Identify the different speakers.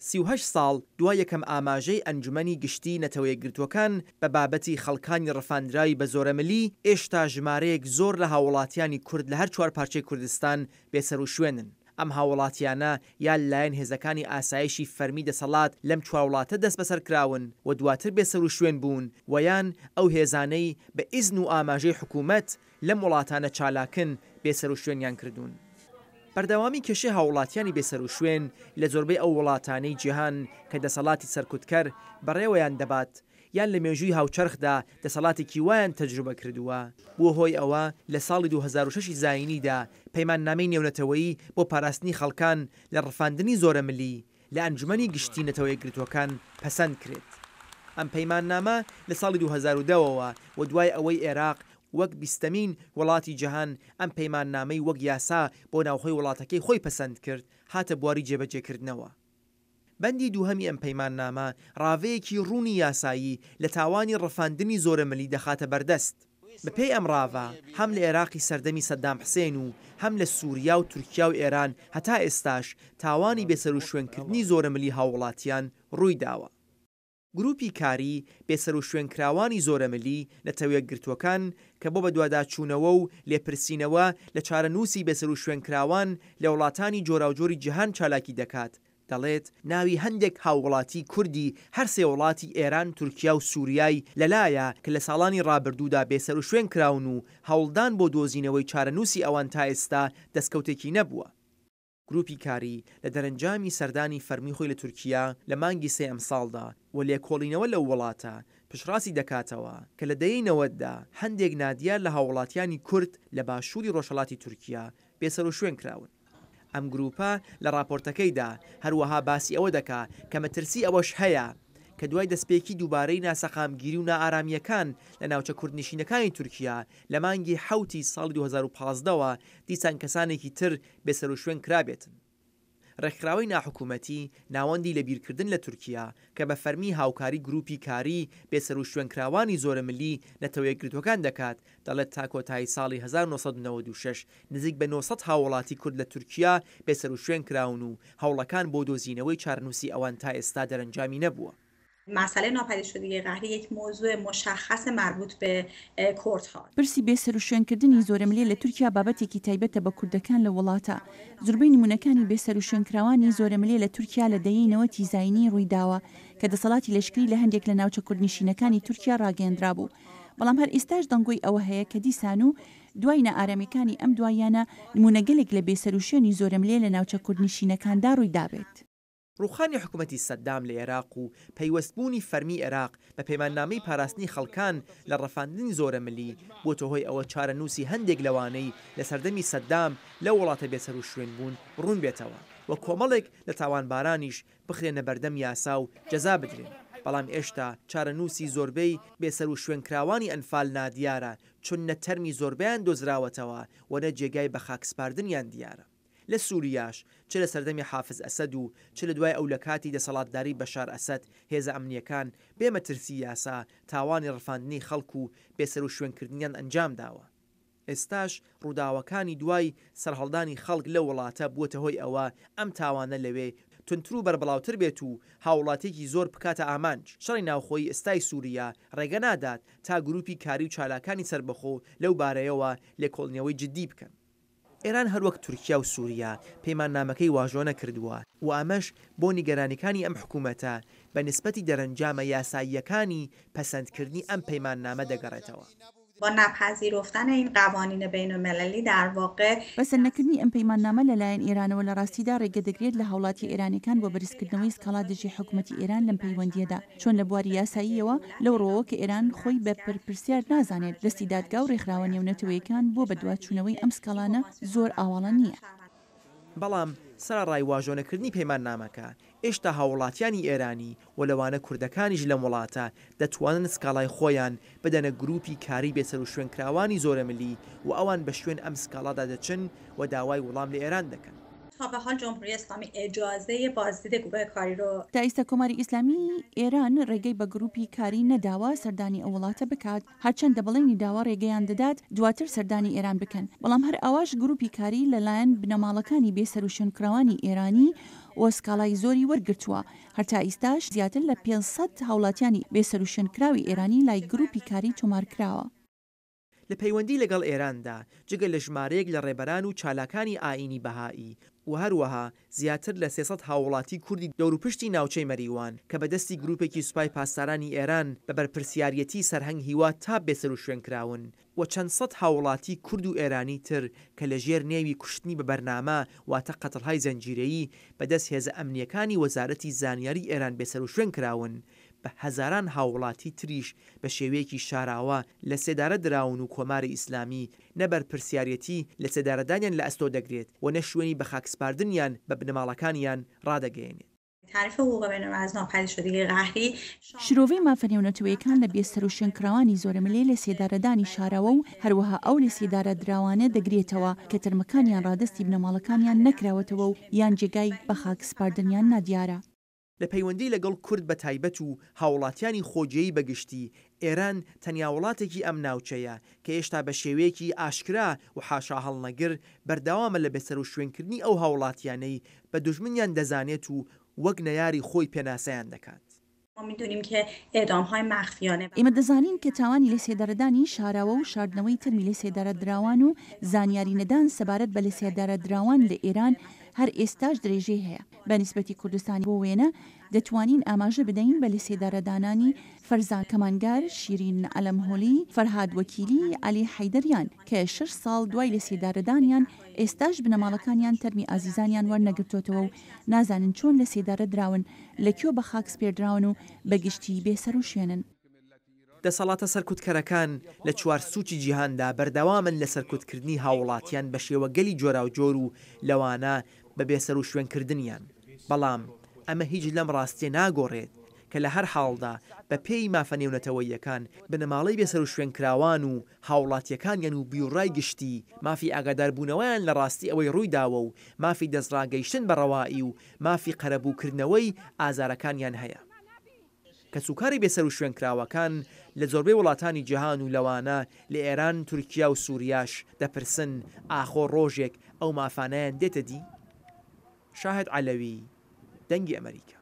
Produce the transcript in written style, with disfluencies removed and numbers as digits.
Speaker 1: 38 ساڵ دوای یەکەم ئاماژەی ئەنجومەنی گشتی نەتەوە یەکگرتووەکان بە بابەتی خەڵکانی ڕەفاندراوی بە زۆرەمەلی ئێشتا ژمارەیەک زۆر لە هاوڵاتیانی کورد لە هەر چوار پارچەی کوردستان بێسەر و شوێنن. ئەم هاوڵاتیانە یان لایەن هێزەکانی ئاسایشی فەرمی دەسەڵات لەم چوار وڵاتە دەست بەسەر کراون و دواتر بێسەر و شوێن بوون و یان ئەو هێزانەی بە ئیزن و ئاماژەی حکوومەت لەم وڵاتانە چالاکن بێسەر و شوێنیان کردوون. بەردەوامی کێشەی هاوڵاتیانی بێسەر و شوێن لە زۆربەی ئەو وڵاتانەی جیهان کە دەسەڵاتی سەرکوتکەر بەڕێوەیان دەبات یان لە مێژووی هاوچەرخدا دەسەڵاتێکی وایان تەجروبە کردووە بووە هۆی ئەوە لە ساڵی 2006 زاینیدا پەیماننامەی نێونەتەوەیی بۆ پاراستنی خەڵکان لە ڕەفاندنی زۆرەمەلی لە ئەنجومەنی گشتی نەتەوە یەکگرتووەکان پەسەند کرێت. ئەم پەیماننامە لە ساڵی 2010ەوە و دوای ئەوەی عێراق وەک 20مین وڵاتی جەهان ئەم پەیماننامەی وەک یاسا بۆ ناوخۆی وڵاتەکەی خۆی پەسەند کرد هاتە بواری جێبەجێکردنەوە. بەندی دووهەمی ئەم پەیماننامە ڕاوەیەکی ڕوونی یاسایی لە تاوانی ڕەفاندنی زۆرەمەلی دەخاتە بەردەست. بەپێی ئەم ڕاوە هەم لە عێراقی سەردەمی سەدام حوسێن و هەم لە سووریا و تورکیا و ئێران هەتا ئێستاش تاوانی بێسەر و شوێنکردنی زۆرەمەلی هاوڵاتیان ڕووی داوە. گروپی کاری بێسەر و شوێنکراوانی زۆرەمەلی نەتەوە یەکگرتووەکان کە بۆ بە دوواداچوونەوە و لێپرسینەوە لە چارەنووسی بێسەر و شوێنکراوان لە وڵاتانی جۆراوجۆری جیهان چالاکی دەکات دەڵێت ناوی هەندێک هاووڵاتی کوردی هەر سێ وڵاتی ئێران، تورکیا و سووریای لەلایە کە لە ساڵانی ڕابردوودا بێسەر و شوێن کراون و هەوڵدان بۆ دۆزینەوەی چارەنووسی ئەوان تا ئێستا دەستکەوتێکی نەبووە. گروپی کاری لە دەرەنجامی سەردانی فەرمی خۆی لە تورکیا لە مانگی سێ ئەم ساڵدا و لێکۆڵینەوە لەو وڵاتە پشڕاستی دەکاتەوە کە لە دەیەینەوەتدا هەندێک نادیار لە هاوڵاتیانی کورد لە باشووری ڕۆژهەڵاتی تورکیا بێسەر و شوێن کراون. ئەم گروپە لە راپۆرتەکەیدا هەروەها باسی ئەوە دەکا کە مەترسی ئەوەش هەیە کە دوای دەستپێکی دووبارەی ناسەقامگیری و نائارامیەکان لە ناوچە کوردنشینەکانی تورکیا لە مانگی حوتی ساڵی 2015ەوە دیسان کەسانێکی تر بێسەر و شوێن کرابێتن. ڕێکخراوەی ناحکوومەتی ناوەندی لە بیرکردن لە تورکیا کە بە فەرمی هاوکاری گروپی کاری بێسەر و شوێنکراوانی زۆرەمەلی نەتەوە یەکگرتووەکان دەکات دەڵێت تا کۆتایی ساڵی 1996 نزیک بە 900 هاوڵاتی کورد لە تورکیا بێسەر و شوێن کراون و هەوڵەکان بۆ دۆزینەوەی چارەنووسی ئەوان تا ئێستا دەرەنجامی نەبووە.
Speaker 2: مسئله ناپدید شدگی قهری یک موضوع مشخص مربوط به کردها.
Speaker 3: برسی بێسەر و شوێنکردنی زۆرەمەلی لە تورکیا بابەتێکی تایبەتە بە کوردەکان لە وڵاتە. زۆربەی نمونەکانی بێسەر و شوێنکراوانی زۆرەمەلی لە تورکیا لە دەیەینەوەتی زاینی ڕوویداوە کە دەسەڵاتی لەشکری لە هەندێک لە ناوچە کوردنشینەکانی تورکیا ڕاگەیەندرا بوو. بەڵام هەر ئێستاش دەنگۆی ئەوە هەیە کە دیسان و دوای نەئارامیەکانی ئەم دوایانە نمونەگەلێک لە بێسەر و شوێنی زۆرەمەلی لە ناوچە کوردنشینەکاندا ڕوویدابێت.
Speaker 1: ڕوخانی حکوومەتی سەدام لە عێراق و پەیوەستبوونی فەرمی عێراق بە پەیماننامەی پاراستنی خەڵکان لە ڕەفاندنی زۆرەمەلی بۆتە هۆی ئەوە چارەنووسی هەندێک لەوانەی لە سەردەمی سەدام لە وڵاتە بێسەر و شوێن بوون ڕوون بێتەوە و کۆمەڵێک لە تاوانبارانیش بخرێنە بەردەم یاسا و جەزا بدرێن. بەڵام ئێشتا چارەنووسی زۆربەی بێسەر و شوێنکراوانی ئەنفال نادیارە چونە تەرمی زۆربیان دۆزراوەتەوە و نە جێگای بە خاکسپاردنیان دیارە. لە سووریاش چ لە سەردەمی حافز ئەسەد و چ لە دوای ئەو لە کاتی دەسەڵاتداری بەشار ئەسەد هێزە ئەمنیەکان بێمەترسی یاسا تاوانی ڕەفاندنی خەڵک و بێسەر و شوێنکردنیان ئەنجام داوە. ئێستاش ڕووداوەکانی دوای سەرهەڵدانی خەڵک لە وڵاتە بووەتە هۆی ئەوە ئەم تاوانە لەوێ تونتر و بەربڵاوتر بێت و هاوڵاتێکی زۆر بکاتە ئامانج. شەڕی ناوخۆی ئێستای سووریا ڕێگە نادات تا گروپی کاری و چالاکانی سربەخۆ لەو بارەیەوە لێکۆڵینەوەی جدی بکەن. ئێران هەروەک تورکیا و سووریا پەیماننامەکەی واژۆ نەکردووە و ئەمەش بۆ نیگەرانیەکانی ئەم حکوومەتە بە نسبەتی دەرەنجامە یاساییەکانی پەسەندکردنی ئەم پەیماننامە دەگەڕێتەوە.
Speaker 2: با نپذیرفتن این قوانین بین‌المللی در واقع
Speaker 3: بەسەرنەکردنی ئەم پەیماننامە لەلایەن ئێرانەوە لە ڕاستیدا ڕێگە دەگرێت لە هاوڵاتی ئێرانیەکان بۆ بەرزکردنەوەی سکاڵا دژی حکوومەتی ئێران لەم پەیوەندیەدا چۆن لە بواری یاساییەوە لەو ڕۆوە کە ئێران خۆی بە پرپرسیار نازانێت دەستی دادگا و ڕێکخراوە نێونەتەوەیەکان بۆ بەدوادچوونەوەی ئەم سکاڵانە زۆر ئاواڵە نییە.
Speaker 1: بەڵام سەرڕای واژۆنەکردنی پەیماننامەکە ئێشتا هاوڵاتیانی ئێرانی و لەوانە کوردەکانیش لەم وڵاتە دەتوانن سکاڵای خۆیان بدەنە گروپی کاری بێسەر و شوێنکراوانی زۆرەمەلی و ئەوان بە شوێن ئەم سکاڵادا دەچن و داوای وەڵام لە ئێران دەکەن.
Speaker 2: تا به حال جمهوری اسلامی اجازه بازدید گروه کاری رو
Speaker 3: تا ئێستا کۆماری ئیسلامی ئێران ڕێگەی بە گروپی کاری نەداوە سەردانی ئەو وڵاتە بکات هەرچەند دەبڵێنی داوا ڕێگەیان دەدات دواتر سەردانی ئێران بکەن بەڵام هەر ئەواش گروپی کاری لەلایەن بنەماڵەکانی بێسەر و شوێنکراوانی ئێرانی وەسکاڵای زۆری وەرگرتووە هەرتا ئیستاش زیاتر لە 500 هاوڵاتیانی بێسەر و شوێنکراوی ئێرانی لای گروپی کاری تۆمارکراوە.
Speaker 1: لە پەیوەندی لەگەڵ ئێراندا جگە لە ژمارەیەک لە ڕێبەران و چالاکانی ئاینی بەهایی و هەروەها زیاتر لە 300 هاوڵاتی کوردی دەوروپشتی ناوچەی مەریوان کە بەدەستی گروپێکی سوپای پاسدارانی ئێران بە بەرپرسیارەتی سەرهەنگ هیوا تا بێسەر و شوێنکراون و چەند سەد هاوڵاتی کورد و ئێرانی تر کە لە ژێر نێوی کوشتنی بە بەرنامە واتە قەتڵهای زەنجیرەیی بەدەست هێزە ئەمنیەکانی وەزارەتی زانیاری ئێران بێسەر و شوێنکراون بە هەزاران هاوڵاتی تریش بە شێوەیەکی شاراوە لە سێدارە دراون و کۆماری ئیسلامی نەبەر پرسیارەتی لە سێدارەدانیان لە ئەستۆ دەگرێت و نە شوێنی بە خاکسپاردنیان بە بنەماڵەکانیان ڕادەگەیەنێت.
Speaker 2: تعریف حقوق بین‌الملل ناپەیدەشدگی قهری
Speaker 3: شرۆڤەی مافەنێونەتەوەیەکان لە بێسەر و شوێنکراوانی زۆرەملێ لە سێدارەدانی شاراوە و هەروەها ئەو لە سێدارە دراوانە دەگرێتەوە کە ترمەکانیان ڕادستی بنەماڵەکانیان نەکراوەتەوە و یان جێگای بە خاکسپاردنیان نادیارە.
Speaker 1: لە پەیوەندی لەگەڵ کورد بە تایبەت و هاوڵاتیانی خۆجیەی بەگشتی ئێران تەنیا وڵاتێکی ئەم ناوچەیە کە هێشتا بە شێوەیەکی ئاشکرا و حاشا هەڵنەگر بەردەوامە لە بەسەر و شوێنکردنی ئەو هاوڵاتیانەی بە دوژمنیان دەزانێت و وەک نەیاری خۆی پێناسەیان دەکات.
Speaker 2: ما میدونیم که اعدام‌های مخفیانه
Speaker 3: ئێمە دەزانین کە تاوانی لە سێدارەدانی شاراوە و شاردنەوەی ترمی لە سێدارە دراوان و زانیاری نەدان سەبارەت بە لە سێدارە دراوان لە ئێران هەر ئێستاش درێژێ هەیە بە نیسبەتی کوردستانی بۆ وێنە دەتوانین ئاماژە بدەین بە لە سێدارەدانانی فەرزان کەمانگار شیرین ئەلەمهۆلی فەرهاد وەکیلی عەلی حەیدەریان کە 6 ساڵ دوای لە سێدارەدانیان ئێستاش بنەماڵەکانیان تەرمی ئازیزانیان وەرنەگرتوتەوە و نازانن چۆن لە سێدارە دراون لەکوێ بە خاکس پێدراون و بەگشتی بێسەر و شوێنن.
Speaker 1: دەسەڵاتە سەرکوتکەرەکان لە چوار سوچی جیهاندا بەردەوامن لە سەرکوتکردنی هاوڵاتیان بە شێوەگەلی جۆرا و جۆر و لەوانە بە بێسەر و شوێنکردنیان بەڵام ئەمە هیچ لەم ڕاستیە ناگۆڕێت کە لە هەر حاڵدا بە پێی مافەنێونەتەوەیەکان بنەماڵەی بێسەر و شوێنکراوان و هاوڵاتیەکانیان و بیوڕای گشتی مافی ئاگاداربوونەوەیان لە ڕاستی ئەوەی ڕوویداوە و مافی دەستڕاگەیشتن بە ڕەوائی و مافی قەرەبووکردنەوەی ئازارەکانیان هەیە. کە سوکاری بێسەر و شوێنکراوەکان لە زۆربەی وڵاتانی جیهان و لەوانە لە ئێران تورکیا و سووریاش دەپرسن ئاخۆ ڕۆژێک ئەو مافانەیان دێتە دی؟ شاهد عەلەوی دەنگی ئەمریکا.